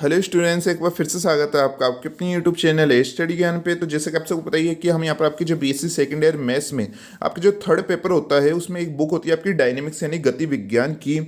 Hello students, एक बार फिर से स्वागत है आपका आपके अपनी यूट्यूब चैनल है स्टडी ज्ञान पे। तो जैसे कि आप सबको पता ही है कि हम यहाँ पर आपकी जो बीएससी सेकेंड ईयर मैथ्स में आपके जो थर्ड पेपर होता है उसमें एक बुक होती है आपकी डायनेमिक्स यानी गति विज्ञान की।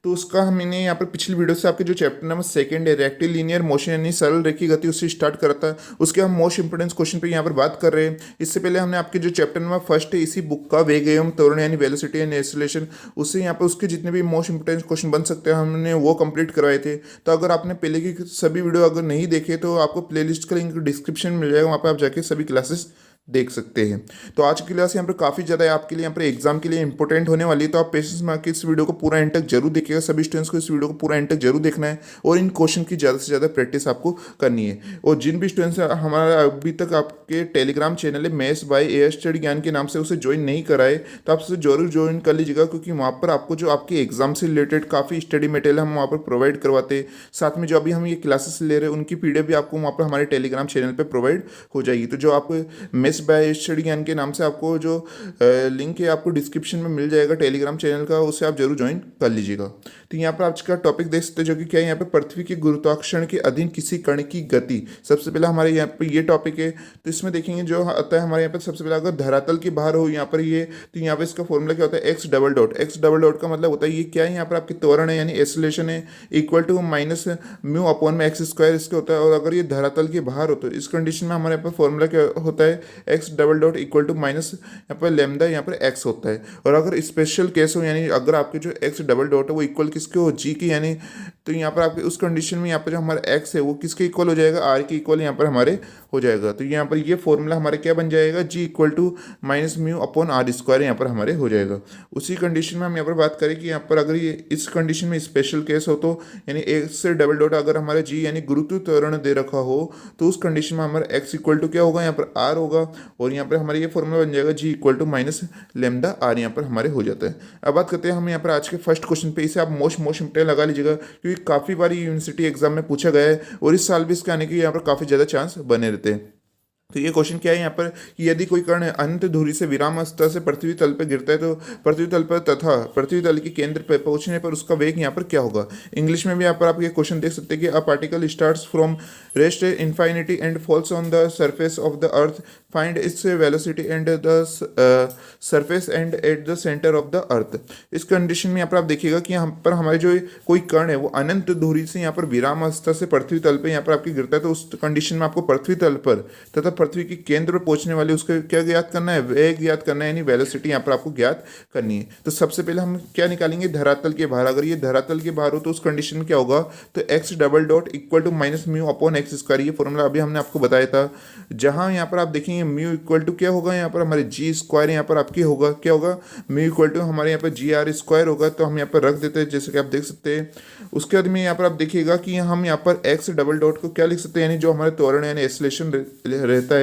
तो उसका हमने यहाँ पर पिछली वीडियो से आपके जो चैप्टर नंबर सेकंड है रेक्टिलिनियर मोशन यानी सरल रेखीय गति उससे स्टार्ट करा था। उसके हम मोस्ट इंपोर्टेंस क्वेश्चन पे यहाँ पर बात कर रहे हैं। इससे पहले हमने आपके जो चैप्टर नंबर फर्स्ट है इसी बुक का वेग त्वरण यानी वेलोसिटी एंड एक्सेलरेशन, उससे यहाँ पर उसके जितने भी मोस्ट इंपोर्टेंस क्वेश्चन बन सकते हैं हमने वो कंप्लीट करवाए थे। तो अगर आपने पहले की सभी वीडियो अगर नहीं देखे तो आपको प्लेलिस्ट का लिंक डिस्क्रिप्शन में मिल जाएगा, वहाँ पर आप जाके सभी क्लासेस देख सकते हैं। तो आज की क्लास यहाँ पर काफ़ी ज़्यादा आपके लिए यहाँ पर एग्जाम के लिए इंपॉर्टेंट होने वाली है। तो आप पेशेंस में आके इस वीडियो को पूरा एंड तक जरूर देखिएगा। सभी स्टूडेंट्स को इस वीडियो को पूरा एंड तक जरूर देखना है और इन क्वेश्चन की ज़्यादा से ज़्यादा प्रैक्टिस आपको करनी है। और जिन भी स्टूडेंट्स हमारा अभी तक आपके टेलीग्राम चैनल है मैथ्स बाय ए स्टडी ज्ञान के नाम से उसे ज्वाइन नहीं कराए तो आप उसे जरूर ज्वाइन कर लीजिएगा, क्योंकि वहाँ पर आपको जो आपके एग्जाम से रिलेटेड काफ़ी स्टडी मटेरियल हम वहाँ पर प्रोवाइड करवाते हैं। साथ में जो अभी हम ये क्लासेस ले रहे हैं उनकी पीडीएफ भी आपको वहाँ पर हमारे टेलीग्राम चैनल पर प्रोवाइड हो जाएगी। तो जो आप मैथ्स बाय स्टडी ज्ञान के नाम से आपको जो लिंक है आपको डिस्क्रिप्शन में मिल जाएगा टेलीग्राम चैनल का, उससे आप जरूर ज्वाइन कर लीजिएगा। तो यहाँ पर आज का टॉपिक देख सकते हैं जो कि क्या है, यहाँ पे पृथ्वी के गुरुत्वाकर्षण के अधीन किसी कण की गति। सबसे पहला हमारे यहाँ पे ये टॉपिक है। तो इसमें देखेंगे जो आता है हमारे यहाँ पे सबसे पहला अगर धरातल के बाहर हो यहाँ पर ये, तो यहाँ पे इसका फॉर्मूला क्या होता है, x double dot. X double dot का मतलब होता है ये क्या है, यहाँ पर आपकी त्वरण है यानी एक्सेलरेशन है equal to minus mu upon में एक्स स्क्वायर इसके होता है। और अगर ये धरातल के बाहर हो तो इस कंडीशन में हमारे यहाँ पर फॉर्मूला क्या होता है, x double dot equal to minus यहाँ पर लेमदा यहाँ पर एक्स होता है। और अगर स्पेशल केस हो यानी अगर आपके जो एक्स डबल डॉट है वो इक्वल किसके हो, जी की, यानी तो यहाँ पर आपके उस कंडीशन में यहाँ पर जो हमारा एक्स है वो किसके इक्वल हो जाएगा, आर के इक्वल यहाँ पर हमारे हो जाएगा। तो यहाँ पर ये फॉर्मूला हमारे क्या बन जाएगा, G equal to minus mu upon R square यहाँ पर हमारे हो जाएगा। उसी कंडीशन में हम यहाँ पर बात करें कि यहाँ पर अगर ये इस कंडीशन में स्पेशल केस हो तो यानी एक्स से डबल डॉट अगर हमारा जी यानी गुरुत्व त्वरण दे रखा हो तो उस कंडीशन में हमारा एक्स इक्वल टू क्या होगा, यहाँ पर आर होगा। और यहाँ पर हमारे ये फॉर्मूला बन जाएगा G equal to minus lambda R यहाँ पर हमारे हो जाता है। अब बात करते हैं हम यहाँ पर आज के फर्स्ट क्वेश्चन पे। इसे आप मोस्ट इंपोर्टेंट लगा लीजिएगा क्योंकि काफ़ी बारी यूनिवर्सिटी एग्जाम में पूछा गया है और इस साल भी इसके आने के यहाँ पर काफ़ी ज़्यादा चांस बने रहते हैं। तो ये क्वेश्चन क्या है यहाँ पर कि यदि कोई कण अनंत दूरी से विराम स्तर से पृथ्वी तल पर गिरता है तो पृथ्वी तल पर तथा पृथ्वी तल के केंद्र पर पहुंचने पर उसका वेग यहाँ पर क्या होगा। इंग्लिश में भी यहाँ पर आप ये क्वेश्चन देख सकते हैं कि a particle starts from rest infinity and falls on the surface of the earth, find its velocity and the surface and at the centre of the earth. इस कंडीशन में यहाँ पर आप देखिएगा कि यहाँ पर हमारे जो कोई कण है वो अनंत दूरी से यहाँ पर विराम स्तर से पृथ्वी तल पर यहाँ पर आपकी गिरता है। तो उस कंडीशन में आपको पृथ्वी तल पर तथा पृथ्वी के केंद्र पर पहुंचने वाले उसका क्या ज्ञात करना है, वेग ज्ञात करना है यानी वेलोसिटी यहाँ पर आपको ज्ञात करनी है। तो सबसे पहले हम क्या निकालेंगे, धरातल के बाहर। अगर ये धरातल के बाहर हो तो उस कंडीशन में क्या होगा, तो x double dot equal to minus mu upon x square. ये फॉर्मूला अभी हमने आपको बताया था। जहां यहाँ पर आप देखेंगे म्यू इक्वल टू क्या होगा, यहाँ पर हमारे जी स्क्वायर यहाँ पर आपकी होगा, क्या होगा, म्यू इक्वल टू हमारे यहाँ पर जी आर स्क्वायर होगा। तो हम यहाँ पर रख देते हैं जैसे कि आप देख सकते हैं। उसके बाद में यहाँ पर आप देखिएगा कि हम यहाँ पर एक्स डबल डॉट को क्या लिख सकते हैं, यानी जो हमारे त्वरण यानी एक्सेलरेशन रहता है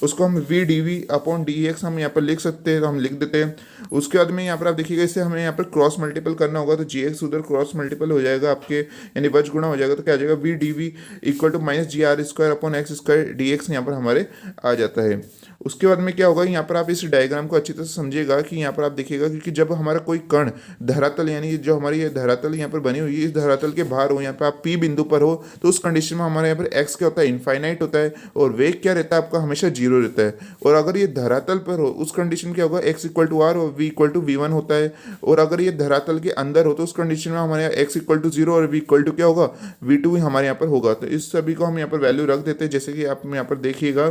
उसको हम v d v upon d x हम यहाँ पर लिख सकते हैं। तो हम लिख देते हैं। उसके बाद में यहाँ पर आप देखिएगा इसे हमें यहाँ पर क्रॉस मल्टीपल करना होगा। तो जी एक्स उधर क्रॉस मल्टीपल हो जाएगा आपके यानी वज गुणा हो जाएगा। तो क्या आ जाएगा, v d v equal to minus g r square upon x square d x यहाँ पर हमारे आ जाता है। उसके बाद में क्या होगा, यहाँ पर आप इस डायग्राम को अच्छी तरह से समझिएगा कि यहाँ पर आप देखिएगा क्योंकि जब हमारा कोई कण धरातल यानी जो हमारी ये धरातल यहाँ पर बनी हुई है इस धरातल के बाहर हो, यहाँ पर आप पी बिंदु पर हो तो उस कंडीशन में हमारे यहाँ पर एक्स क्या होता है, इनफाइनाइट होता है और वेग क्या रहता है आपका हमेशा जीरो रहता है। और अगर ये धरातल पर हो उस कंडीशन क्या होगा, एक्स इक्वल टू आर और v equal to v one होता है। और अगर ये धरातल के अंदर हो तो उस कंडीशन में हमारे यहाँ एक्स इक्वल टू जीरो और वी इक्वल टू क्या होगा, वी टू हमारे यहाँ पर होगा। तो इस सभी को हम यहाँ पर वैल्यू रख देते हैं। जैसे कि आप यहाँ पर देखिएगा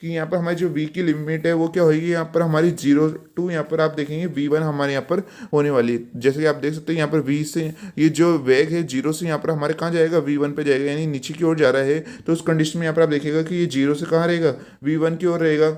कि यहाँ पर हमारी जो v की लिमिट है वो क्या होगी, यहाँ पर हमारी 0 टू यहाँ पर आप देखेंगे v1 हमारे यहाँ पर होने वाली है। जैसे कि आप देख सकते हैं यहाँ पर v से ये जो वेग है 0 से यहाँ पर हमारे कहाँ जाएगा, v1 पे जाएगा यानी नीचे की ओर जा रहा है। तो उस कंडीशन में यहाँ पर आप देखिएगा कि ये 0 से कहाँ रहेगा, v1 की ओर रहेगा।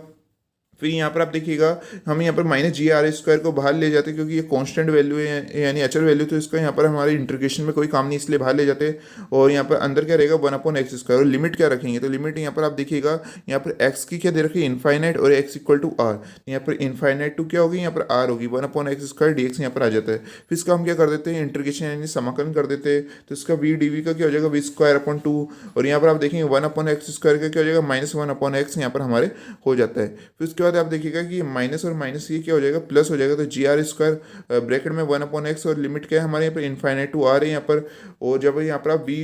फिर यहाँ पर आप देखिएगा हम यहाँ पर माइनस जी आर स्क्वायर को बाहर ले जाते हैं क्योंकि ये कांस्टेंट वैल्यू है यानी अचर वैल्यू, तो इसका यहाँ पर हमारे इंटीग्रेशन में कोई काम नहीं इसलिए बाहर ले जाते हैं। और यहाँ पर अंदर क्या रहेगा, वन अपॉन एक्स स्क्वायर। और लिमिट क्या रखेंगे, तो लिमिट यहाँ पर आप देखिएगा यहाँ पर एक्स की क्या दे रखी है, इनफाइनाइट और एक्स इक्वल टू आर। यहाँ पर इनफाइनाइट टू क्या होगी, यहाँ पर आर होगी, one upon x square d x यहाँ पर आ जाता है। फिर इसका हम क्या कर देते हैं, इंटीग्रेशन यानी समाकलन कर देते हैं। तो इसका वी डी वी का क्या हो जाएगा, वी स्क्वायर अपॉन टू। और यहाँ पर आप देखेंगे वन अपॉन एक्स स्क्वायर का क्या हो जाएगा, माइनस वन अपॉन एक्स यहाँ पर हमारे हो जाता है। फिर उसके बाद बाद आप देखिएगा कि माइनस और माइनस ये क्या हो जाएगा, प्लस हो जाएगा। तो जी आर स्क्वायर ब्रैकेट में 1/x और लिमिट क्या है हमारे यहाँ पर इन्फाइनाइट टू आर है यहाँ पर। और जब यहाँ पर आप वी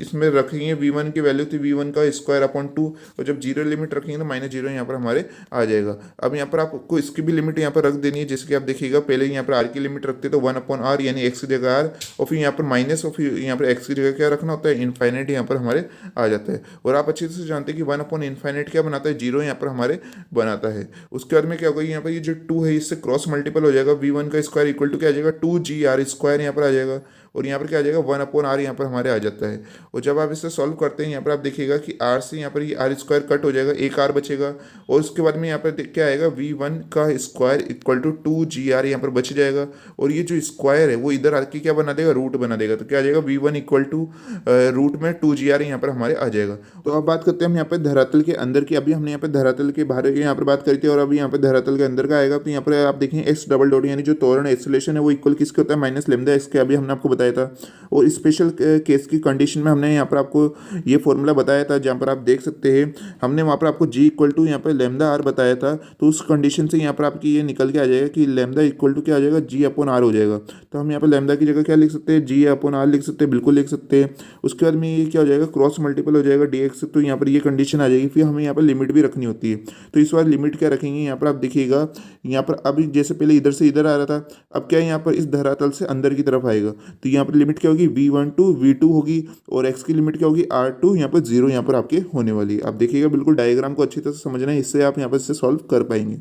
इसमें रखेंगे v1 की वैल्यू तो v1 का स्क्वायर अपॉन 2, और जब जीरो लिमिट रखेंगे तो -0 यहाँ पर हमारे आ जाएगा। अब यहाँ पर आपको इसकी भी लिमिट यहाँ पर रख देनी है, जैसे कि आप देखिएगा पहले यहाँ पर आर की लिमिट रखते तो 1/r यानी एक्स की जगह आर, और फिर यहाँ पर माइनस, और फिर यहाँ पर एक्स की जगह क्या रखना होता है, इन्फाइनाइट यहाँ पर हमारे आ जाता है। और आप अच्छे से जानते हैं कि 1/∞ क्या बनाता है, 0 यहाँ पर हमारे बनाता है। उसके बाद में क्या होगा, यहाँ पर ये जो 2 है इससे क्रॉस मल्टीपल हो जाएगा, v1 का स्क्वायर इक्वल टू क्या आ जाएगा, 2gr स्क्वायर यहाँ पर आ जाएगा, और यहाँ पर क्या आ जाएगा 1/r यहाँ पर हमारे आ जाता है। और जब आप इसे सॉल्व करते हैं यहाँ पर आप देखिएगा कि r से यहाँ पर ये r स्क्वायर कट हो जाएगा, एक r बचेगा, और उसके बाद में यहाँ पर क्या आएगा, v1 का स्क्वायर इक्वल टू 2gr यहाँ पर बच जाएगा, और ये जो स्क्वायर है वो इधर आके क्या बना देगा, रूट बना देगा। तो क्या आ जाएगा, v1 इक्वल टू रूट में 2gr यहाँ पर हमारे आ जाएगा। तो अब बात करते हैं हम यहाँ पर धरातल के अंदर की। अभी हमने यहाँ पर धरातल के बाहर की यहाँ पर बात करी थी, और अभी यहाँ पर धरातल के अंदर का आएगा। तो यहाँ पर आप देखें एक्स डबल डॉट यानी जो त्वरण एक्सेलरेशन है वो इक्वल किसके होता है, माइनस लेमडा एक्स के। अभी हमने आपको बताया था। और स्पेशल केस की कंडीशन में हमने यहाँ पर आपको ये फॉर्मूला बताया था, जहाँ पर आप देख सकते हैं हमने वहाँ पर आपको जी इक्वल टू यहाँ पर लेमडा आर बताया था। तो उस कंडीशन से यहाँ पर आपकी ये निकल के आ जाएगा कि लेमडा इक्वल टू क्या आ जाएगा, जी अपॉन आर हो जाएगा। तो हम यहाँ पर लेमडा की जगह क्या लिख सकते हैं, जी अपॉन आर लिख सकते हैं, बिल्कुल लिख सकते हैं। उसके बाद में ये क्या हो जाएगा, क्रॉस मल्टीपल हो जाएगा डी एक्स। तो यहाँ पर ये कंडीशन आ जाएगी। फिर हमें यहाँ पर लिमिट भी रखनी होती है। तो इस बार लिमिट क्या रखेंगे, यहाँ पर आप देखिएगा, यहाँ पर अभी जैसे पहले इधर से इधर आ रहा था, अब क्या है यहाँ पर इस धरातल से अंदर की तरफ आएगा। तो यहाँ पर लिमिट क्या होगी, v1 टू v2 होगी, और x की लिमिट क्या होगी, r2 यहाँ पर 0 यहाँ पर आपके होने वाली है। आप देखिएगा बिल्कुल डायग्राम को अच्छी तरह से समझना है, इससे आप यहाँ पर इसे सॉल्व कर पाएंगे।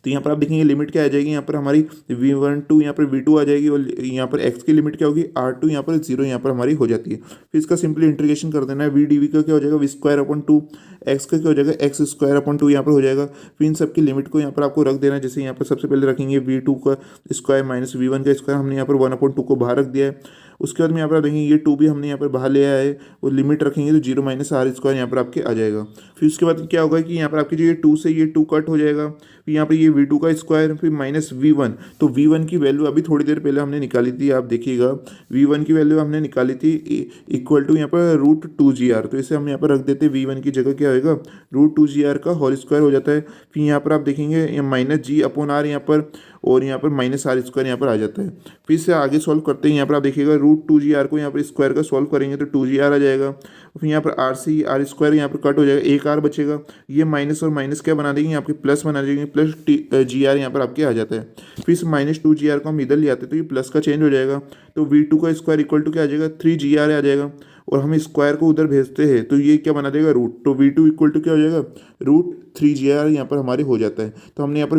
तो यहाँ पर आप देखेंगे लिमिट क्या आ जाएगी, यहाँ पर हमारी v1 यहाँ पर v2 आ जाएगी, और यहाँ पर x की लिमिट क्या होगी, r2 यहाँ पर 0 यहाँ पर हमारी हो जाती है। फिर इसका सिंपली इंटीग्रेशन कर देना है। v dv का क्या हो जाएगा, v स्क्वायर अपॉन 2, x का क्या हो जाएगा, x स्क्वायर अपॉन 2 यहाँ पर हो जाएगा। फिर इन सब की लिमिट को यहाँ पर आपको रख देना है। जैसे यहाँ पर सबसे पहले रखेंगे v2 का स्क्वायर माइनस v1 का स्क्वायर, हमने यहाँ पर 1/2 को बाहर रख दिया है। उसके बाद में यहाँ पर देखेंगे ये 2 भी हमने यहाँ पर बाहर ले आया है, और लिमिट रखेंगे तो 0 माइनस आर स्क्वायर यहाँ पर आपके आ जाएगा। फिर उसके बाद क्या होगा कि यहाँ पर आपकी जो ये 2 से ये 2 कट हो जाएगा, फिर यहाँ पर ये v2 का स्क्वायर, फिर माइनस v1। तो v1 की वैल्यू अभी थोड़ी देर पहले हमने निकाली थी, आप देखिएगा v1 की वैल्यू हमने निकाली थी इक्वल टू यहाँ पर √2gr। तो इसे हम यहाँ पर रख देते हैं, v1 की जगह क्या होगा, √2gr का होल स्क्वायर हो जाता है। फिर यहाँ पर आप देखेंगे माइनस जी अपॉन आर यहाँ पर, और यहाँ पर माइनस आर स्क्वायर यहाँ पर आ जाता है। फिर से आगे सॉल्व करते हैं। यहाँ पर आप देखिएगा √2gr को यहाँ पर स्क्वायर का सॉल्व करेंगे तो 2gr आ जाएगा। फिर यहाँ पर आर स्क्वायर यहाँ पर कट हो जाएगा, एक आर बचेगा, ये माइनस और माइनस क्या बना देंगे, आपके प्लस बना देंगे, प्लस gr यहाँ पर आपके आ जाता है। फिर इस -2gr को हम इधर ले आते हैं तो ये प्लस का चेंज हो जाएगा। तो v2 का स्क्वायर इक्वल टू क्या आ जाएगा, 3gr आ जाएगा, और हम स्क्वायर को उधर भेजते हैं तो ये क्या बना देगा, रूट। तो v2 इक्वल टू क्या हो जाएगा, √3gr यहाँ पर हमारे हो जाता है। तो हमने यहाँ पर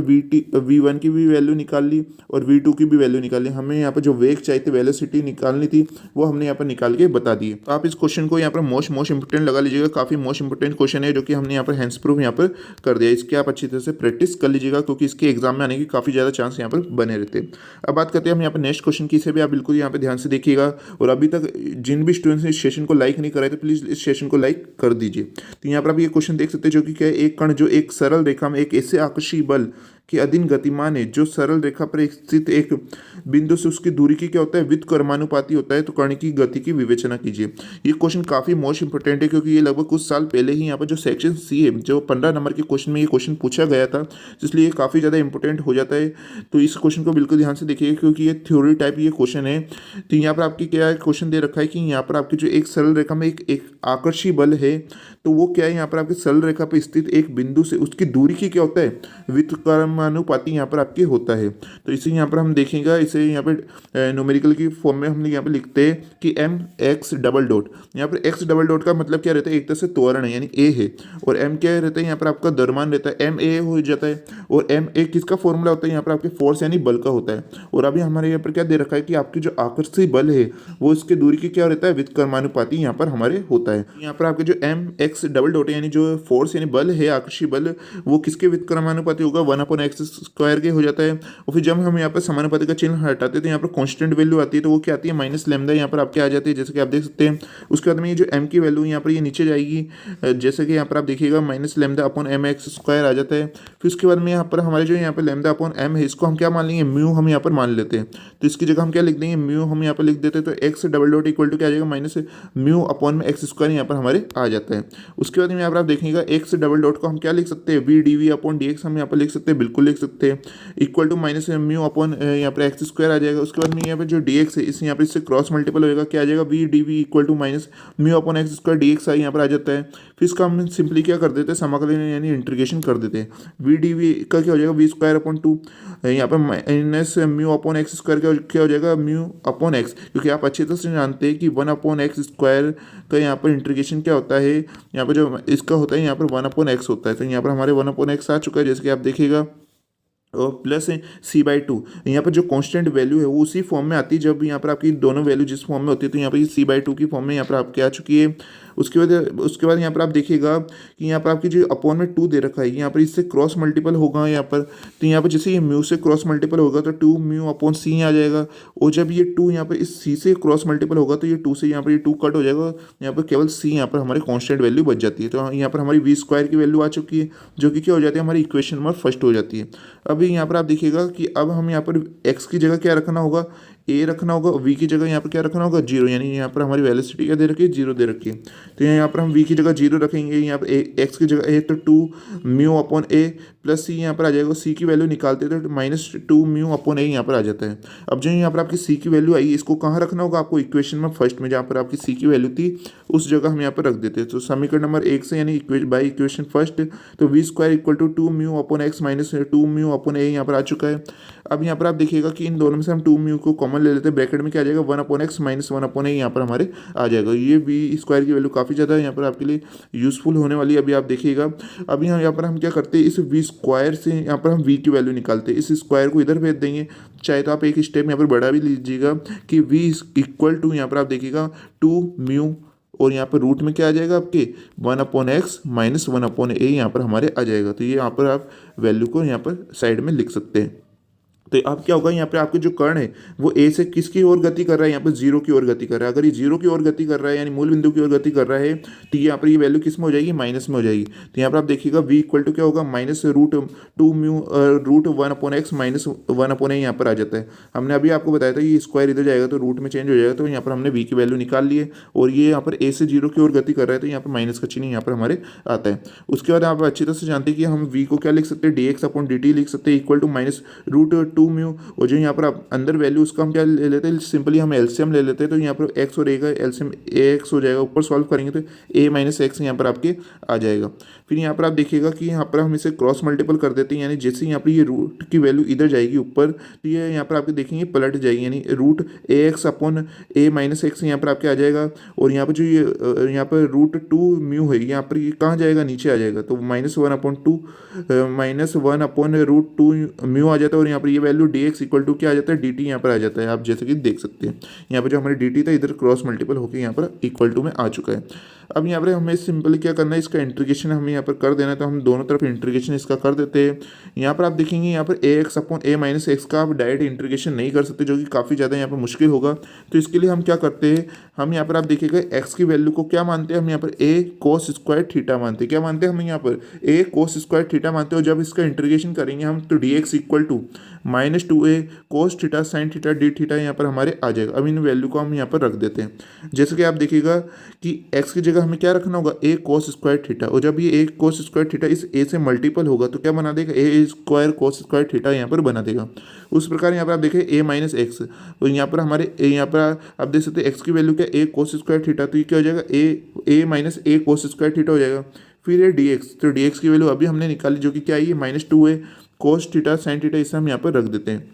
v1 की भी वैल्यू निकाल ली और v2 की भी वैल्यू निकाल ली। हमें यहाँ पर जो वेग चाहिए थी, वेलोसिटी निकालनी थी, वो हमने यहाँ पर निकाल के बता दिए। तो आप इस क्वेश्चन को यहाँ पर मोस्ट इंपोर्टेंट लगा लीजिएगा, काफ़ी मोस्ट इंपोर्टेंट क्वेश्चन है जो कि हमने यहाँ पर हैंड्स प्रूफ यहाँ पर कर दिया। इसकी आप अच्छी तरह से प्रैक्टिस कर लीजिएगा, क्योंकि इसके एग्जाम में आने की काफ़ी ज़्यादा चांस यहाँ पर बने रहते हैं। अब बात करते हैं हम यहाँ पर नेक्स्ट क्वेश्चन की, इसे भी आप बिल्कुल यहाँ पर ध्यान से देखिएगा। और अभी तक जिन भी स्टूडेंट्स ने इस सेशन को लाइक नहीं कराए तो प्लीज़ इस सेशन को लाइक कर दीजिए। तो यहाँ पर आप ये क्वेश्चन देख सकते हैं, जो कि क्या है, एक कण जो एक सरल रेखा में एक ऐसे आकर्षी बल के अधीन गतिमान है, जो सरल रेखा पर स्थित एक बिंदु से उसकी दूरी की क्या होता है, व्युत्क्रमानुपाती होता है। तो कण की गति की विवेचना कीजिए। ये क्वेश्चन काफ़ी मोस्ट इंपोर्टेंट है, क्योंकि ये लगभग कुछ साल पहले ही यहाँ पर जो सेक्शन सी है, जो 15 नंबर के क्वेश्चन में ये क्वेश्चन पूछा गया था, इसलिए ये काफ़ी ज़्यादा इंपॉर्टेंट हो जाता है। तो इस क्वेश्चन को बिल्कुल ध्यान से देखिए, क्योंकि ये थ्योरी टाइप ये क्वेश्चन है। तो यहाँ पर आपकी क्या क्वेश्चन दे रखा है कि यहाँ पर आपकी जो एक सरल रेखा में एक आकर्षी बल है, तो वो क्या है, यहाँ पर आपकी सरल रेखा पर स्थित एक बिंदु से उसकी दूरी की क्या होता है, व्युत्क्रमानुपाती यहाँ पर आपके होता है। तो इसे यहाँ पर हम देखेंगे, इसे यहाँ पर न्यूमेरिकल की फॉर्म में हम यहाँ पर लिखते हैं कि mx डबल डॉट। यहाँ पर x डबल डॉट का मतलब क्या रहता है, एक तरह से त्वरण है यानी a है, और m क्या रहता है, यहाँ पर आपका द्रव्यमान रहता है, ma हो जाता है। और ma किसका फॉर्मूला होता है, यहाँ पर आपके फोर्स यानी बल का होता है। और अभी हमारे यहाँ पर क्या दे रखा है कि आपकी जो आकर्षी बल है वो इसके दूरी की क्या रहता है, व्युत्क्रमानुपाती यहाँ पर हमारे होता है। यहाँ पर आपके जो mx डबल डॉट यानी जो फोर्स यानी बल है, आकर्षी बल, वो किसके व्युत्क्रमानुपाती होगा, 1/x अपॉन एक्स स्क्वायर के हो जाता है। और फिर जब हम यहाँ पर समानुपाती का चिन्ह हटाते हैं तो यहाँ पर कांस्टेंट वैल्यू आती है, तो वो क्या आती है माइनस लैम्डा यहाँ पर आपके आ जाती है, जैसे कि आप देख सकते हैं। उसके बाद में ये जो m की वैल्यू यहाँ पर ये नीचे जाएगी, जैसे कि यहाँ पर आप देखिएगा minus lambda upon M X square आ जाता है। फिर उसके बाद में यहाँ पर हमारे जो यहाँ पर लैम्डा अपॉन एम है इसको हम क्या मान लेंगे, म्यू हम यहाँ पर मान लेते हैं। तो इसकी जगह हम क्या लिख देंगे, म्यू हम यहाँ पर लिख देते हैं। तो x double dot equal to क्या आ जाएगा, माइनस म्यू अपॉन में एक्स स्क्वायर यहाँ पर हमारे आ जाता है। उसके बाद में यहाँ पर आप देखिएगा एक्स डबल डॉट को हम क्या लिख सकते हैं, v d v upon d x हम यहाँ पर लिख सकते हैं, बिल्कुल लिख सकते हैं। Equal to minus mu upon यहाँ पर एक्स स्क्वायर आ जाएगा। उसके बाद में यहाँ पर जो डी एक्स है इस यहाँ पर इससे क्रॉस मल्टीपल होगा, क्या आ जाएगा, v d v equal to minus mu upon x square d x यहाँ पर आ जाता है। फिर इसका हम सिंपली क्या कर देते हैं, समाकलन यानी इंटीग्रेशन कर देते हैं। वी डी वी का क्या हो जाएगा, वी स्क्वायर अपॉन टू यहाँ पर minus mu upon x square का क्या हो जाएगा, म्यू अपॉन एक्स, क्योंकि आप अच्छी तरह से जानते हैं कि वन अपॉन एक्स स्क्वायर का यहाँ पर इंटीग्रेशन क्या होता है, यहाँ पर जो इसका होता है यहाँ पर वन अपॉन एक्स होता है। तो यहाँ पर हमारे वन अपॉन एक्स आ चुका है, जैसे कि आप देखिएगा। और प्लस सी बाई टू, यहाँ पर जो कांस्टेंट वैल्यू है वो उसी फॉर्म में आती है जब यहाँ पर आपकी दोनों वैल्यू जिस फॉर्म में होती है, तो यहाँ पर ये सी बाई टू की फॉर्म में यहाँ पर आपके आ चुकी है। उसके बाद यहाँ पर आप देखिएगा कि यहाँ पर आपकी जो अपॉन में टू दे रखा है, यहाँ पर इससे क्रॉस मल्टीपल होगा यहाँ पर। तो यहाँ पर जैसे ये म्यू से क्रॉस मल्टीपल होगा तो टू म्यू अपॉन सी आ जाएगा। और जब ये टू यहाँ पर इस सी से क्रॉस मल्टीपल होगा तो ये टू से यहाँ पर ये टू कट हो जाएगा, यहाँ पर केवल सी यहाँ पर हमारी कॉन्स्टेंट वैल्यू बच जाती है। तो यहाँ पर हमारी वी स्क्वायर की वैल्यू आ चुकी है, जो कि क्या हो जाती है, हमारी इक्वेशन नंबर फर्स्ट हो जाती है। अभी यहाँ पर आप देखिएगा कि अब हम यहाँ पर एक्स की जगह क्या रखना होगा, ए रखना होगा, वी की जगह यहाँ पर क्या रखना होगा, जीरो, यानी यहाँ पर हमारी वेलोसिटी क्या दे रखी है, जीरो दे रखी है। तो यहाँ पर हम वी की जगह जीरो रखेंगे, यहाँ पर एक्स की जगह ए, तो two mu upon A plus C यहाँ पर आ जाएगा। सी की वैल्यू निकालते हैं तो minus two mu upon A यहाँ पर आ जाता है। अब जो यहाँ पर आपकी सी की वैल्यू आई, इसको कहाँ रखना होगा आपको, इक्वेशन में फर्स्ट में जहाँ पर आपकी सी की वैल्यू थी उस जगह हम यहाँ पर रख देते हैं। तो समीकरण नंबर एक से यानी बाई इक्वेशन फर्स्ट, तो V square equal to two mu upon X minus two mu upon A यहाँ पर आ चुका है। अब यहाँ पर आप देखिएगा कि इन दोनों में से हम टू म्यू को कॉमन ले लेते हैं, ब्रैकेट में क्या आ जाएगा, one upon X minus one upon A यहाँ पर हमारे आ जाएगा। ये वी स्क्वायर की वैल्यू काफ़ी ज़्यादा यहाँ पर आपके लिए यूजफुल होने वाली है। अभी आप देखिएगा, अभी यहाँ पर हम क्या करते हैं, इस वी स्क्वायर से यहाँ पर हम वी की वैल्यू निकालते हैं, इस स्क्वायर को इधर भेज देंगे। चाहे तो आप एक स्टेप यहाँ पर बढ़ा भी लीजिएगा कि वी इक्वल टू यहाँ पर आप देखिएगा टू म्यू, और यहाँ पर रूट में क्या आ जाएगा आपके, one upon X minus one upon A यहाँ पर हमारे आ जाएगा। तो ये यहाँ पर आप वैल्यू को यहाँ पर साइड में लिख सकते हैं। तो अब क्या होगा, यहाँ पे आपके जो कर्ण है वो ए से किसकी ओर गति कर रहा है, यहाँ पर जीरो की ओर गति कर रहा है। अगर ये जीरो की ओर गति कर रहा है यानी मूल बिंदु की ओर गति कर रहा है, तो यहाँ पर ये वैल्यू किस में हो जाएगी, माइनस में हो जाएगी। तो यहाँ पर आप देखिएगा वी इक्वल टू क्या होगा, minus root two mu root one upon X minus one upon A यहाँ पर आ जाता है। हमने अभी आपको बताया था कि स्क्वायर इधर जाएगा तो रूट में चेंज हो जाएगा। तो यहाँ पर हमने वी की वैल्यू निकाल ली है, और ये यहाँ पर ए से जीरो की ओर गति कर रहा है, तो यहाँ पर माइनस का चिन्ह यहाँ पर हमारे आता है। उसके बाद आप अच्छी तरह से जानते हैं कि हम वी को क्या लिख सकते हैं, d x upon d t लिख सकते हैं, equal to minus root two mu, और जो यहाँ पर आप अंदर वैल्यू उसका हम क्या ले लेते हैं, सिंपली हम एलसीएम ले लेते हैं। तो यहाँ पर एक्स और ए का एलसीएम ए एक्स हो जाएगा, ऊपर सॉल्व करेंगे तो ए माइनस एक्स यहाँ पर आपके आ जाएगा। फिर यहाँ पर आप देखिएगा कि यहाँ पर हम इसे क्रॉस मल्टीपल कर देते हैं, यानी जैसे यहाँ पर ये रूट की वैल्यू इधर जाएगी ऊपर, तो ये यहाँ पर आपके देखेंगे पलट जाएगी, यानी रूट ए एक्स अपॉन ए माइनस एक्स यहाँ पर आपके आ जाएगा। और यहाँ पर जो ये यहाँ पर रूट टू म्यू है यहाँ पर ये कहाँ जाएगा, नीचे आ जाएगा। तो minus one upon two minus one upon root two mu आ जाता है, और यहाँ पर ये value D x equal to क्या आ जाता है, डी टी यहाँ पर आ जाता है। आप जैसे कि देख सकते हैं यहाँ पर जो हमारे डी टी था इधर क्रॉस मल्टीपल होकर यहाँ पर इक्वल टू में आ चुका है। अब यहाँ पर हमें सिंपली क्या करना है, इसका इंटीग्रेशन हमें यहाँ पर कर देना है। तो हम दोनों तरफ इंटीग्रेशन इसका कर देते हैं। यहाँ पर आप देखेंगे यहाँ पर ए एक्स अपॉन ए माइनस एक्स का आप डायरेक्ट इंटीग्रेशन नहीं कर सकते, जो कि काफ़ी ज़्यादा यहाँ पर मुश्किल होगा। तो इसके लिए हम क्या करते हैं, हम यहाँ पर आप देखिएगा एक्स की वैल्यू को क्या मानते हैं, हम यहाँ पर ए कोस स्क्वायर थीटा मानते हैं। क्या मानते हैं हम यहाँ पर, ए कोस स्क्वायर थीटा मानते हैं। और जब इसका इंटीग्रेशन करेंगे हम तो d x equal to minus two a cos theta sine theta d theta यहाँ पर हमारे आ जाएगा। अब इन वैल्यू को हम यहाँ पर रख देते हैं। जैसे कि आप देखिएगा कि एक्स की जगह हमें क्या रखना होगा, ए कोस स्क्वायर थीटा, और जब ये ए कोस स्क्वायर थीटा इस ए से मल्टीपल होगा तो क्या बना देगा, ए स्क्वायर कोस स्क्वायर थीटा यहाँ पर बना देगा। उस प्रकार यहाँ पर आप देखें ए माइनस एक्स, और यहाँ पर हमारे यहाँ पर आप देख सकते हैं एक्स की वैल्यू क्या, ए कोस स्क्वायर थीटा, तो ये क्या हो जाएगा, ए माइनस ए कोस स्क्वायर थीटा हो जाएगा। फिर ये डी एक्स, तो डी एक्स की वैल्यू अभी हमने निकाली जो कि क्या आई है, minus two a cos theta sine theta, इसे हम यहाँ पर रख देते हैं।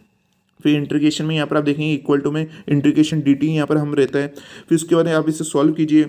फिर इंटीग्रेशन में यहाँ पर आप देखेंगे इक्वल टू में इंटीग्रेशन डी टी यहाँ पर हम रहता है। फिर उसके बाद आप इसे सॉल्व कीजिए,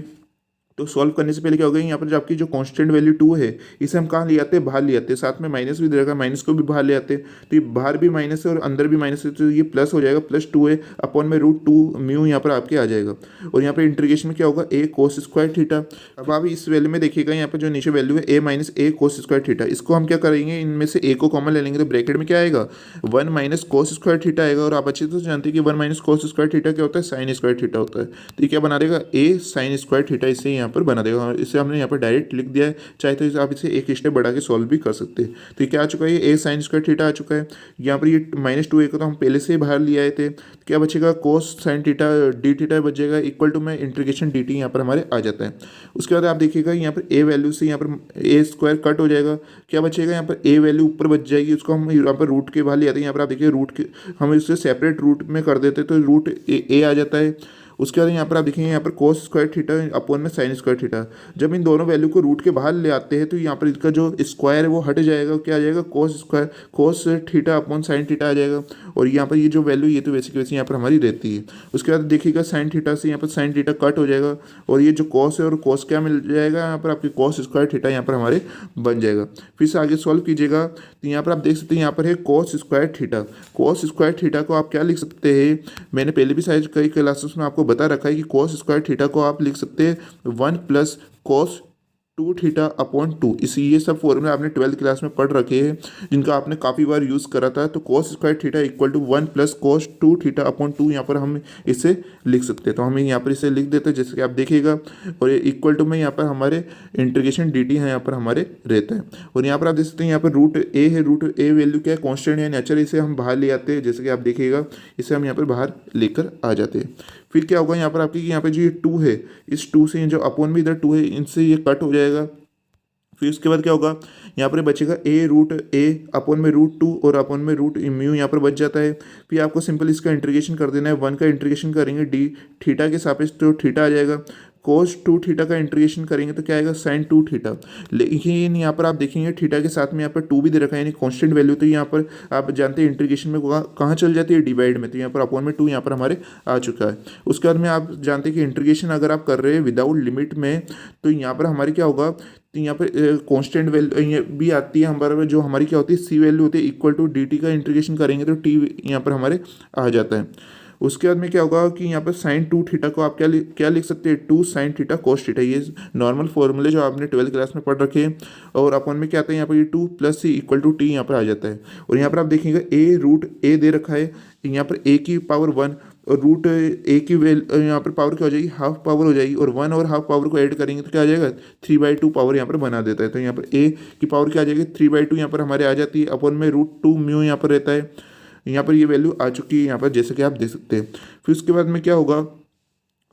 तो सॉल्व करने से पहले क्या होगा, यहाँ पर जो आपकी जो कांस्टेंट वैल्यू 2 है इसे हम कहाँ ले आते हैं, बाहर ले आते हैं। साथ में माइनस भी दे रखा है, माइनस को भी बाहर ले आते हैं, तो ये बाहर भी माइनस है और अंदर भी माइनस है, तो ये प्लस हो जाएगा, प्लस 2 है अपॉन में √2 म्यू यहाँ पर आपके आ जाएगा। और यहाँ पर इंटीग्रेशन में क्या होगा, a cos स्क्वायर थीटा। अब आप इस वैल्यू में देखिएगा, यहाँ पर जो नीचे वैल्यू है a minus a cos square theta, इसको हम क्या करेंगे, इनमें से a को कॉमन ले लेंगे, तो ब्रैकेट में क्या आएगा, 1 माइनस cos स्क्वायर थीटा आएगा। और आप अच्छे से जानते हैं कि 1 माइनस cos स्क्वायर थीटा क्या होता है, साइन स्क्वायर थीटा होता है। तो ये क्या बना देगा, a साइन स्क्वायर थीटा, इसे यहाँ पर बना देगा। और इसे हमने यहाँ पर डायरेक्ट लिख दिया है, चाहे तो आप इसे एक स्टेप बढ़ा के सॉल्व भी कर सकते हैं। तो ये क्या आ चुका है, a साइन स्क्वायर थीटा आ चुका है। यहाँ पर ये -2a को तो हम पहले से ही बाहर ले आए थे, क्या बचेगा, cos sign theta d theta बच जाएगा, इक्वल टू में इंटीग्रेशन dt यहाँ पर हमारे आ जाता है। उसके बाद आप देखिएगा यहाँ पर a वैल्यू से यहाँ पर a स्क्वायर कट हो जाएगा, क्या बचेगा, यहाँ पर a वैल्यू ऊपर बच जाएगी, उसको हम यहाँ पर रूट के बाहर ले आते हैं। यहाँ पर आप देखिए रूट के हम इसे सेपरेट रूट में कर देते हैं, तो रूट a आ जाता है। उसके बाद यहाँ पर आप देखेंगे, यहाँ पर cos स्क्वायर थीटा अपॉन में साइन स्क्वायर थीटा, जब इन दोनों वैल्यू को रूट के बाहर ले आते हैं तो यहाँ पर इसका जो स्क्वायर है वो हट जाएगा, क्या आ जाएगा, cos theta upon sine theta आ जाएगा। और यहाँ पर ये जो वैल्यू ये तो वैसे की वैसे यहाँ पर हमारी रहती है। उसके बाद देखिएगा साइन थीटा से यहाँ पर साइन थीटा कट हो जाएगा, और ये जो cos है और cos क्या मिल जाएगा, यहाँ पर आपकी cos स्क्वायर थीटा यहाँ पर हमारे बन जाएगा। फिर से आगे सॉल्व कीजिएगा, तो यहाँ पर आप देख सकते हैं यहाँ पर है cos square theta. cos square theta को आप क्या लिख सकते हैं, मैंने पहले भी शायद कई क्लासेस में आपको बता रखा है कि cos स्क्वायर थीटा को आप लिख सकते हैं 1 प्लस cos 2 थीटा अपॉन 2। इसी ये सब फॉर्मूला आपने 12th क्लास में पढ़ रखे हैं, जिनका आपने काफ़ी बार यूज़ करा था। तो cos square theta equal to 1 plus cos 2 theta upon 2 यहाँ पर हम इसे लिख सकते हैं। तो हम यहाँ पर इसे लिख देते हैं, जैसे कि आप देखिएगा, और ये इक्वल टू में यहाँ पर हमारे इंटीग्रेशन dt है यहाँ पर हमारे रहता है। और यहाँ पर आप देख सकते हैं, यहाँ पर √a है, √a वैल्यू क्या है, कॉन्स्टेंट है नेचर, इसे हम बाहर ले आते हैं, जैसे कि आप देखिएगा, इसे हम यहाँ पर बाहर लेकर आ जाते हैं। फिर क्या होगा यहाँ पर आपकी, यहाँ पर जो ये 2 है, इस 2 से जो अपॉन भी इधर 2 है, इनसे ये कट हो जाएगा। फिर उसके बाद क्या होगा, यहाँ पर बचेगा a अपॉन में √2 और अपॉन में रूट म्यू यहाँ पर बच जाता है। फिर आपको सिंपल इसका इंटीग्रेशन कर देना है, 1 का इंटीग्रेशन करेंगे डी थीटा के सापेक्ष तो थीटा आ जाएगा, cos 2 थीटा का इंटीग्रेशन करेंगे तो क्या आएगा, sin 2 थीटा। लेकिन यहाँ पर आप देखेंगे थीटा के साथ में यहाँ पर 2 भी दे रखा है, यानी कांस्टेंट वैल्यू, तो यहाँ पर आप जानते हैं इंटीग्रेशन में कहाँ चल जाती है, डिवाइड में, तो यहाँ पर अपॉन में 2 यहाँ पर हमारे आ चुका है। उसके बाद में आप जानते हैं कि इंटीग्रेशन अगर आप कर रहे हैं विदाउट लिमिट में, तो यहाँ पर हमारे क्या होगा, तो यहाँ पर कांस्टेंट वैल्यू भी आती है हमारे, जो हमारी क्या होती है, सी वैल्यू होती है, इक्वल टू dt का इंटीग्रेशन करेंगे तो t यहाँ पर हमारे आ जाता है। उसके बाद में क्या होगा कि यहाँ पर साइन 2 थीटा को आप क्या लिख सकते हैं, 2 साइन थीटा कोस थीटा, ये नॉर्मल फॉर्मूले जो आपने 12th क्लास में पढ़ रखे हैं। और अपन में क्या आता है, यहाँ पर ये 2 plus c equal to t यहाँ पर आ जाता है। और यहाँ पर आप देखेंगे a दे रखा है, यहाँ पर a की पावर 1 और √a की यहाँ पर पावर क्या हो जाएगी, हाफ पावर हो जाएगी, और 1 और हाफ पावर को ऐड करेंगे तो क्या आ जाएगा, 3/2 पावर यहाँ पर बना देता है। तो यहाँ पर a की पावर क्या आ जाएगी, 3/2 यहाँ पर हमारे आ जाती है, अपन में √2 म्यू यहाँ पर रहता है। यहाँ पर ये वैल्यू आ चुकी है यहाँ पर, जैसे कि आप देख सकते हैं। फिर उसके बाद में क्या होगा,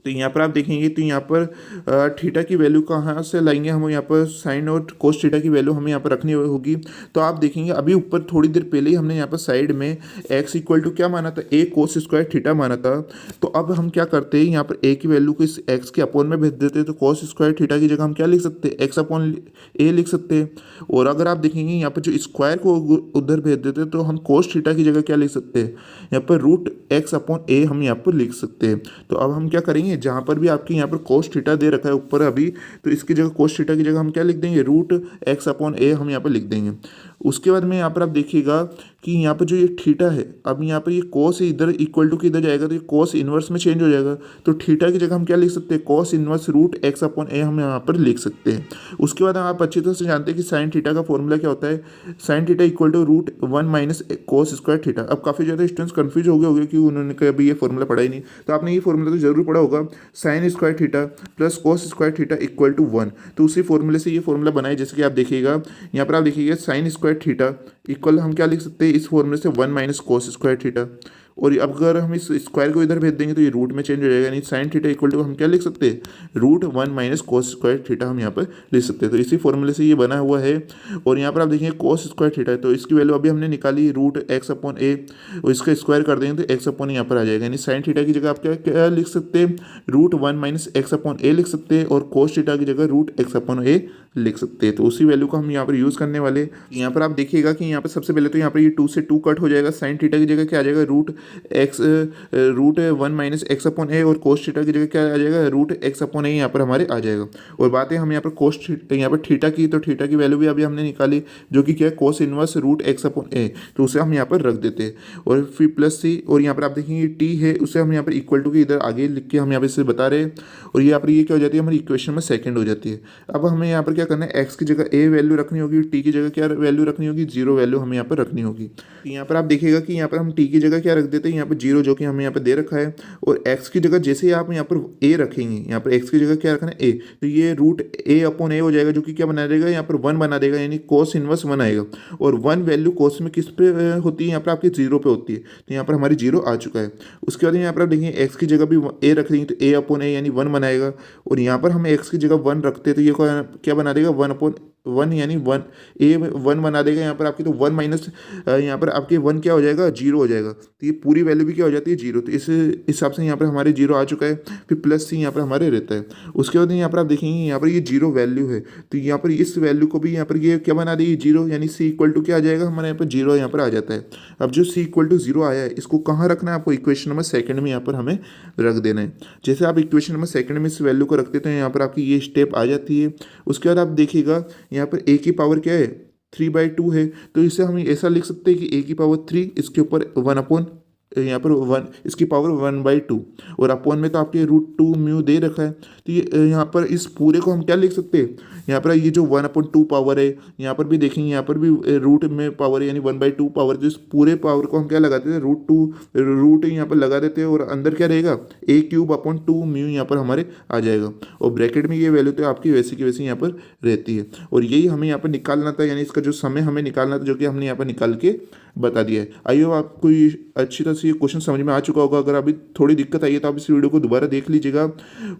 तो यहाँ पर आप देखेंगे तो यहाँ पर थीटा की वैल्यू कहाँ से लाएंगे हम, यहाँ पर साइन और कोस थीटा की वैल्यू हमें यहाँ पर रखनी होगी। तो आप देखेंगे अभी ऊपर थोड़ी देर पहले ही हमने यहाँ पर साइड में x इक्वल टू क्या माना था, a कोस स्क्वायर थीटा माना था। तो अब हम क्या करते हैं, यहाँ पर a की वैल्यू को इस x के अपॉन में भेज देते हैं, तो कोस स्क्वायर थीटा की जगह हम क्या लिख सकते हैं, x अपॉन a लिख सकते हैं। और अगर आप देखेंगे यहाँ पर जो स्क्वायर को उधर भेज देते हैं, तो हम कोस थीटा की जगह क्या लिख सकते हैं, यहाँ पर √x अपॉन a हम यहाँ पर लिख सकते हैं। तो अब हम क्या करेंगे, जहाँ पर भी आपके यहाँ पर कोस थीटा दे रखा है ऊपर अभी, तो इसकी जगह कोस थीटा की जगह हम क्या लिख देंगे, √x अपॉन a हम यहाँ पर लिख देंगे। उसके बाद में यहाँ पर आप देखिएगा कि यहाँ पर जो ये थीटा है, अब यहाँ पर ये कोस इधर इक्वल टू किधर जाएगा, तो ये कोस इन्वर्स में चेंज हो जाएगा। तो थीटा की जगह हम क्या लिख सकते हैं, कोस इन्वर्स √x अपॉन a हम यहाँ पर लिख सकते हैं। उसके बाद आप अच्छी तरह से जानते हैं कि साइन थीटा का फॉर्मूला क्या होता है, sine theta equal to √1 minus cos square theta. अब काफ़ी ज़्यादा स्टूडेंट्स कन्फ्यूज हो गए होंगे कि उन्होंने कभी ये फॉर्मूला पढ़ा ही नहीं, तो आपने ये फॉर्मूला तो जरूर पढ़ा होगा, sine square theta plus cos square theta equal to 1। तो उसी फॉर्मूले से ये फॉर्मूला बनाए, जैसे कि आप देखिएगा यहाँ पर आप देखिएगा साइन स्क्वायर थीटा इक्वल हम क्या लिख सकते हैं इस फॉर्मूले से, 1 माइनस कोस स्क्वायर थीटा। और अब अगर हम इस स्क्वायर को इधर भेज देंगे तो ये रूट में चेंज हो जाएगा, यानी साइन थीटा इक्वल टू हम क्या लिख सकते हैं, √1 माइनस कोस स्क्वायर थीटा हम यहाँ पर लिख सकते हैं। तो इसी फॉर्मूले से ये बना हुआ है। और यहाँ पर आप देखेंगे कोस स्क्वायर थीटा है, तो इसकी वैल्यू अभी हमने निकाली √x अपॉन a, और इसका स्क्वायर कर देंगे तो x अपॉन यहाँ पर आ जाएगा, यानी साइन थीटा की जगह आप क्या क्या लिख सकते हैं, √1 माइनस x अपॉन a लिख सकते हैं, और कोस थीटा की जगह √x अपॉन a लिख सकते हैं। तो उसी वैल्यू को हम यहाँ पर यूज़ करने वाले। यहाँ पर आप देखिएगा कि यहाँ पर सबसे पहले तो यहाँ पर ये 2 से 2 कट हो जाएगा, साइन थीटा की जगह क्या आ जाएगा, एक्स रूट 1 - x/a और कोस थीटा की जगह क्या आ जाएगा, रूट x/a यहाँ पर हमारे आ जाएगा। और बात है हम यहाँ पर कोस यहाँ पर थीटा की, तो थीटा की वैल्यू भी अभी हमने निकाली जो कि क्या है कोस इनवर्स रूट x/a, तो उसे हम यहाँ पर रख देते हैं। और फिर प्लस सी, और यहाँ पर आप देखेंगे टी है उसे हम यहाँ पर इक्वल टू के इधर आगे लिख के हम यहाँ पर इसे बता रहे हैं। और यहाँ पर ये क्या हो जाती है हमारी इक्वेशन में सेकंड हो जाती है। अब हमें यहाँ पर क्या करना है, एक्स की जगह ए वैल्यू रखनी होगी, टी की जगह क्या वैल्यू रखनी होगी, जीरो वैल्यू हमें यहाँ पर रखनी होगी। यहाँ पर आप देखिएगा कि यहाँ पर हम टी की जगह क्या रख देते हैं, यहाँ पर जीरो जो कि हमें यहाँ पर दे रखा है। और एक्स की जगह जैसे ही आप यहाँ पर ए रखेंगे, यहाँ पर एक्स की जगह क्या रखना है ए, तो ये रूट a/a हो जाएगा जो कि क्या बना देगा, यहाँ पर 1 बना देगा, यानी कोस इनवर्स 1 आएगा। और 1 वैल्यू कोस में किस पे होती है, यहाँ पर आपकी जीरो पे होती है, तो यहाँ पर हमारी जीरो आ चुका है। उसके बाद यहाँ पर आप देखेंगे एक्स की जगह भी ए रख देंगे तो a/a यानी 1 बनाएगा। और यहाँ पर हम एक्स की जगह 1 रखते हैं तो ये क्या बना देगा, 1/1 यानी 1 बना देगा यहाँ पर आपकी। तो 1 माइनस यहाँ पर आपके 1 क्या हो जाएगा, जीरो हो जाएगा। तो ये पूरी वैल्यू भी क्या हो जाती है, जीरो। तो इस हिसाब से यहाँ पर हमारे जीरो आ चुका है। फिर प्लस सी यहाँ पर हमारे रहता है। उसके बाद यहाँ पर आप देखेंगे यहाँ पर ये जीरो वैल्यू है, तो यहाँ पर इस वैल्यू को भी यहाँ पर ये क्या बना देगी, जीरो, यानी सी इक्वल टू क्या आ जाएगा हमारे यहाँ पर जीरो यहाँ पर आ जाता है। अब जो सी इक्वल टू जीरो आया है इसको कहाँ रखना है आपको, इक्वेशन नंबर सेकंड में यहाँ पर हमें रख देना है। जैसे आप इक्वेशन नंबर सेकंड में इस वैल्यू को रखते हैं यहाँ पर आपकी ये स्टेप आ जाती है। उसके बाद आप देखिएगा यहाँ पर ए की पावर क्या है, 3/2 है, तो इसे हम ऐसा लिख सकते हैं कि ए की पावर 3 इसके ऊपर 1 यहाँ पर 1 इसकी पावर 1/2 और अपॉन में तो आपके √2 म्यू दे रखा है। तो ये यहाँ पर इस पूरे को हम क्या लिख सकते हैं, यहाँ पर ये जो 1/2 पावर है, यहाँ पर भी देखेंगे यहाँ पर भी रूट में पावर है यानी 1/2 पावर, तो इस पूरे पावर को हम क्या लगाते हैं, रूट यहाँ पर लगा देते हैं। और अंदर क्या रहेगा, a³/2 म्यू यहाँ पर हमारे आ जाएगा। और ब्रैकेट में ये वैल्यू तो आपकी वैसी की वैसी यहाँ पर रहती है। और यही हमें यहाँ पर निकालना था, यानी इसका जो समय हमें निकालना था जो कि हमने यहाँ पर निकाल के बता दिया है। आई होप आपको अच्छी तरह से ये क्वेश्चन समझ में आ चुका होगा। अगर अभी थोड़ी दिक्कत आई है तो आप इस वीडियो को दोबारा देख लीजिएगा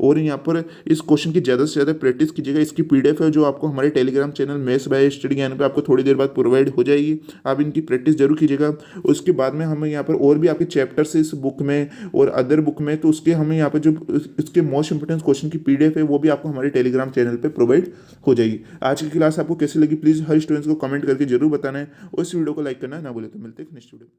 और यहाँ पर इस क्वेश्चन की ज़्यादा से ज़्यादा प्रैक्टिस कीजिएगा। इसकी पीडीएफ है जो आपको हमारे Telegram channel maths by study ज्ञान पे आपको थोड़ी देर बाद प्रोवाइड हो जाएगी। आप इनकी प्रैक्टिस जरूर कीजिएगा। उसके बाद में हमें यहाँ पर और भी आपके चैप्टर्स इस बुक में और अदर बुक में, तो उसके हमें यहाँ पर जो इसके मोस्ट इंपोर्टेंट क्वेश्चन की पीडीएफ है वो भी आपको हमारे टेलीग्राम चैनल पर प्रोवाइड हो जाएगी। आज की क्लास आपको कैसी लगी प्लीज़ हर स्टूडेंट्स को कमेंट करके जरूर बताना है और इस वीडियो को लाइक करना ना भूलें। तो मिलते हैं नेक्स्ट वीडियो।